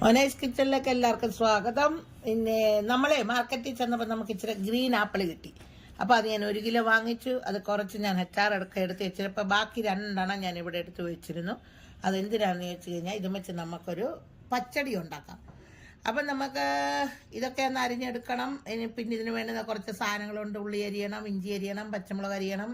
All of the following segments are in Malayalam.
മോനൈസ് കിച്ചണിലേക്ക് എല്ലാവർക്കും സ്വാഗതം. പിന്നെ നമ്മളെ മാർക്കറ്റിൽ ചെന്നപ്പോൾ നമുക്ക് ഇച്ചിരി ഗ്രീൻ ആപ്പിൾ കിട്ടി. അപ്പോൾ അത് ഞാൻ 1 കിലോ വാങ്ങിച്ചു. അത് കുറച്ച് ഞാൻ എടുത്ത് വെച്ചപ്പോൾ ബാക്കി 2 ഞാൻ ഇവിടെ എടുത്ത് വെച്ചിരുന്നു. അതെന്തിനാണെന്ന് ചോദിച്ചു കഴിഞ്ഞാൽ ഇതും വെച്ച് നമുക്കൊരു പച്ചടി ഉണ്ടാക്കാം. അപ്പം നമുക്ക് ഇതൊക്കെ ഒന്ന് അരിഞ്ഞെടുക്കണം. പിന്നെ ഇതിന് വേണ്ടുന്ന കുറച്ച് സാധനങ്ങളുണ്ട്. ഉള്ളി അരിയണം, ഇഞ്ചി അരിയണം, പച്ചമുളക് അരിയണം.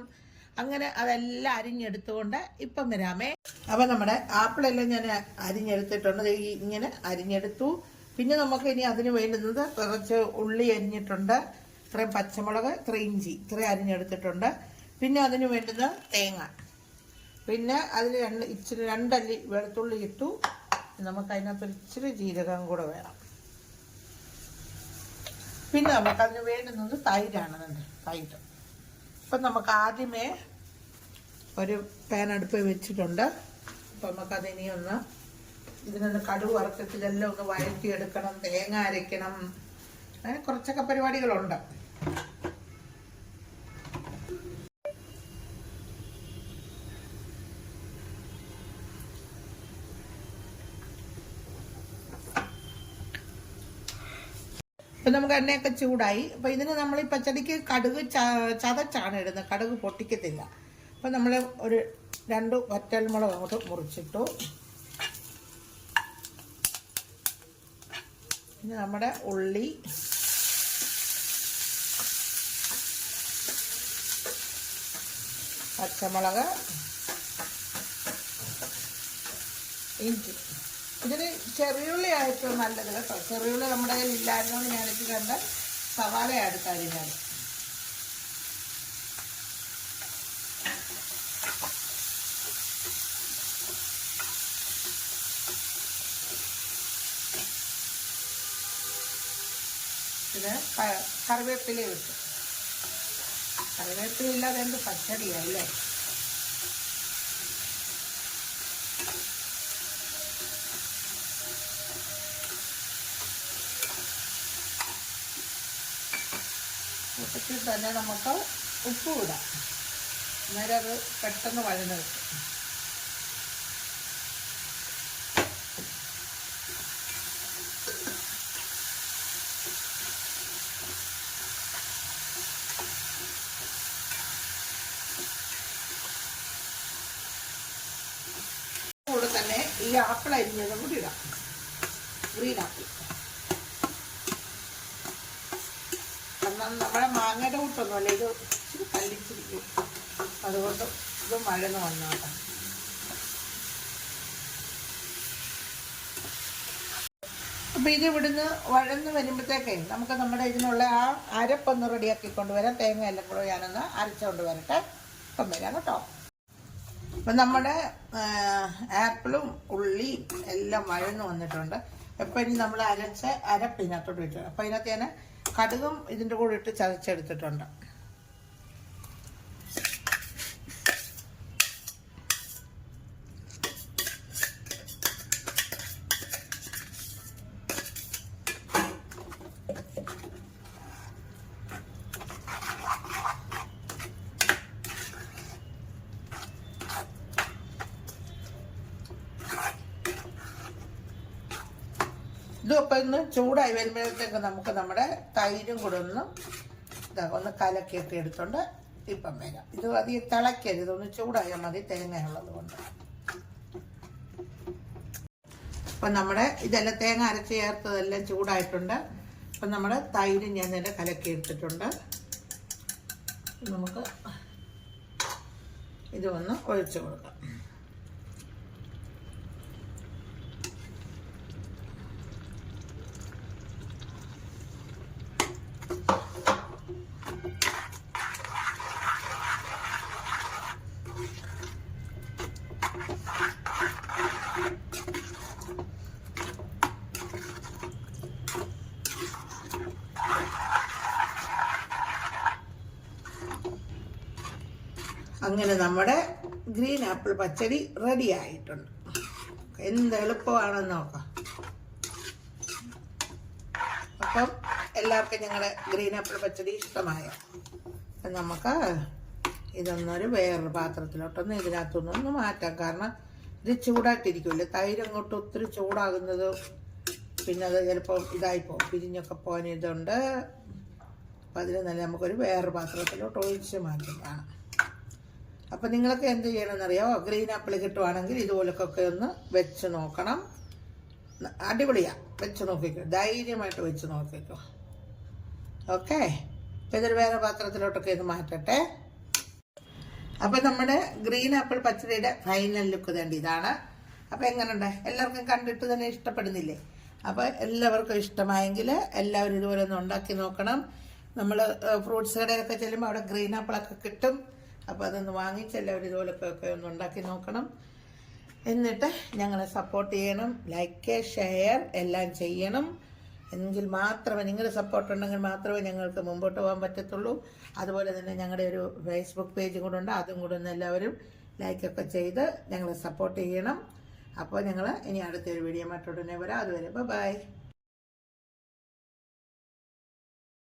അങ്ങനെ അതെല്ലാം അരിഞ്ഞെടുത്തുകൊണ്ട് ഇപ്പം വരാമേ. അപ്പം നമ്മുടെ ആപ്പിളെല്ലാം ഞാൻ അരിഞ്ഞെടുത്തിട്ടുണ്ട്. ഇങ്ങനെ അരിഞ്ഞെടുത്തു. പിന്നെ നമുക്ക് ഇനി അതിന് വേണ്ടുന്നത് കുറച്ച് ഉള്ളി അരിഞ്ഞിട്ടുണ്ട്, ഇത്രയും പച്ചമുളക്, ഇത്രയും ഇഞ്ചി, ഇത്രയും അരിഞ്ഞെടുത്തിട്ടുണ്ട്. പിന്നെ അതിന് വേണ്ടുന്ന തേങ്ങ, പിന്നെ അതിന് ഇച്ചിരി 2 അല്ലി വെളുത്തുള്ളി ഇട്ടു. നമുക്ക് അതിനകത്തൊരു ഇച്ചിരി ജീരകം കൂടെ വേണം. പിന്നെ നമുക്കതിന് വേണ്ടുന്നത് തൈരാണ്. തൈര്. അപ്പം നമുക്ക് ആദ്യമേ ഒരു പാൻ അടുപ്പ് വെച്ചിട്ടുണ്ട്. അപ്പം നമുക്കതിനി ഇതിനൊന്ന് കടുക് വറുക്കത്തിലെല്ലാം ഒന്ന് വഴറ്റിയെടുക്കണം, തേങ്ങ അരയ്ക്കണം, കുറച്ചൊക്കെ പരിപാടികളുണ്ട്. ഇപ്പം നമുക്ക് എണ്ണയൊക്കെ ചൂടായി. അപ്പം ഇതിന് നമ്മൾ ഈ പച്ചടിക്ക് കടുക് ചതച്ചാണ് ഇടുന്നത്, കടുക് പൊട്ടിക്കത്തില്ല. അപ്പം നമ്മൾ ഒരു 2 വറ്റൽമുളക് അങ്ങോട്ട് മുറിച്ചിട്ടു. പിന്നെ നമ്മുടെ ഉള്ളി, പച്ചമുളക്, ഇഞ്ചി. ഇതിന് ചെറിയുള്ളി ആയിട്ടും നല്ലത് കേട്ടോ. ചെറിയുള്ളി നമ്മുടെ കയ്യിൽ ഇല്ലായിരുന്നോണ്ട് ഞാനിത് കണ്ട സവാള അടുത്തരിഞ്ഞത്. പിന്നെ കറിവേപ്പില ഇട്ടു. കറിവേപ്പില ഇല്ലാതെ എന്ത് പച്ചടിയല്ലേ. കൂട്ടത്തിൽ തന്നെ നമുക്ക് ഉപ്പ് ഇടാം. അന്നേരം അത് പെട്ടെന്ന് വഴന്ന് കിട്ടും. കൂടെ തന്നെ ഈ ആപ്പിൾ അരിഞ്ഞതും കൂടി ഇടാം. Green apple. നമ്മുടെ മാങ്ങയുടെ കൂട്ടൊന്നുമല്ല, ഇത് ഇച്ചിരി കല്ലിച്ചിരിക്കും. അതുകൊണ്ട് ഇത് മഴന്ന് വന്നോട്ടെ. അപ്പം ഇത് ഇവിടുന്ന് വഴന്ന് വരുമ്പോഴത്തേക്കേ നമുക്ക് നമ്മുടെ ഇതിനുള്ള ആ അരപ്പൊന്ന് റെഡിയാക്കി കൊണ്ടുവരാം. തേങ്ങ എല്ലാം കൂടെ ഞാനൊന്ന് അരച്ചുകൊണ്ട് വരട്ടെ. ഇപ്പം വരാം കേട്ടോ. അപ്പം നമ്മുടെ ആപ്പിളും ഉള്ളിയും എല്ലാം വഴന്ന് വന്നിട്ടുണ്ട്. അപ്പം ഇനി നമ്മൾ അരപ്പിനകത്തോട്ട് വെച്ചു. അപ്പം അതിനകത്ത് ഞാൻ കടുകും ഇതിൻ്റെ കൂടെ ഇട്ട് ചതച്ചെടുത്തിട്ടുണ്ട്. ഇതൊക്കെ ഒന്ന് ചൂടായി വരുമ്പോഴത്തേക്ക് നമുക്ക് നമ്മുടെ തൈരും കൂടെ ഒന്ന് കലക്കിയൊക്കെ എടുത്തോണ്ട് ഇപ്പം വരാം. ഇത് അധികം തിളക്കരുത്, ഇതൊന്ന് ചൂടായാൽ മതി, തേങ്ങയുള്ളത് കൊണ്ട്. അപ്പം നമ്മുടെ ഇതെല്ലാം തേങ്ങ അരച്ച് ചേർത്തതെല്ലാം ചൂടായിട്ടുണ്ട്. അപ്പം നമ്മുടെ തൈര് ഞാൻ തന്നെ കലക്കി എടുത്തിട്ടുണ്ട്. നമുക്ക് ഇത് ഒന്ന് ഒഴിച്ചു കൊടുക്കാം. അങ്ങനെ നമ്മുടെ ഗ്രീൻ ആപ്പിൾ പച്ചടി റെഡി ആയിട്ടുണ്ട്. എന്ത് എളുപ്പമാണെന്ന് നോക്കാം. അപ്പം എല്ലാവർക്കും ഞങ്ങളുടെ ഗ്രീൻ ആപ്പിൾ പച്ചടി ഇഷ്ടമായോ? നമുക്ക് ഇതൊന്നൊരു വേറൊരു പാത്രത്തിലോട്ടൊന്ന് ഇതിനകത്തൊന്ന് മാറ്റാം. കാരണം ഇത് ചൂടായിട്ടിരിക്കുമല്ലോ, തൈര് അങ്ങോട്ട് ഒത്തിരി ചൂടാകുന്നത് പിന്നെ അത് ചിലപ്പോൾ ഇതായിപ്പോവും, പിരിഞ്ഞൊക്കെ പോകാൻ ഇതുണ്ട്. അപ്പം അതിന് നല്ല നമുക്കൊരു വേറെ പാത്രത്തിലോട്ട് ഒഴിച്ച് മാറ്റുന്നതാണ്. അപ്പം നിങ്ങളൊക്കെ എന്ത് ചെയ്യണമെന്നറിയാമോ? ഗ്രീൻ ആപ്പിൾ കിട്ടുവാണെങ്കിൽ ഇതുപോലൊക്കെ ഒന്ന് വെച്ച് നോക്കണം. അടിപൊളിയാണ്, വെച്ച് നോക്കിക്കോ, ധൈര്യമായിട്ട് വെച്ച് നോക്കിക്കോ. ഓക്കെ, അപ്പം ഇതൊരു വേറെ പാത്രത്തിലോട്ടൊക്കെ ഒന്ന് മാറ്റട്ടെ. അപ്പം നമ്മുടെ ഗ്രീൻ ആപ്പിൾ പച്ചടിയുടെ ഫൈനൽ ലുക്ക് തന്നെ ഇതാണ്. അപ്പം എങ്ങനെയുണ്ട്? എല്ലാവർക്കും കണ്ടിട്ട് തന്നെ ഇഷ്ടപ്പെടുന്നില്ലേ? അപ്പോൾ എല്ലാവർക്കും ഇഷ്ടമായെങ്കിൽ എല്ലാവരും ഇതുപോലെ ഒന്ന് ഉണ്ടാക്കി നോക്കണം. നമ്മൾ ഫ്രൂട്ട്സ് കടയിലൊക്കെ ചെല്ലുമ്പോൾ അവിടെ ഗ്രീൻ ആപ്പിളൊക്കെ കിട്ടും. അപ്പോൾ അതൊന്ന് വാങ്ങിച്ച് എല്ലാവരും ഇതുപോലൊക്കെ ഒന്ന് ഉണ്ടാക്കി നോക്കണം. എന്നിട്ട് ഞങ്ങളെ സപ്പോർട്ട് ചെയ്യണം, ലൈക്ക് ഷെയർ എല്ലാം ചെയ്യണം. എങ്കിൽ മാത്രമേ, നിങ്ങളുടെ സപ്പോർട്ട് ഉണ്ടെങ്കിൽ മാത്രമേ ഞങ്ങൾക്ക് മുമ്പോട്ട് പോകാൻ പറ്റത്തുള്ളൂ. അതുപോലെ തന്നെ ഞങ്ങളുടെ ഒരു ഫേസ്ബുക്ക് പേജും കൂടെ ഉണ്ട്, അതും കൂടെ ഒന്ന് എല്ലാവരും ലൈക്കൊക്കെ ചെയ്ത് ഞങ്ങളെ സപ്പോർട്ട് ചെയ്യണം. അപ്പോൾ ഞങ്ങൾ ഇനി അടുത്തൊരു വീഡിയോ മറ്റുടനെ വരാം. അതുവരെ ബൈ.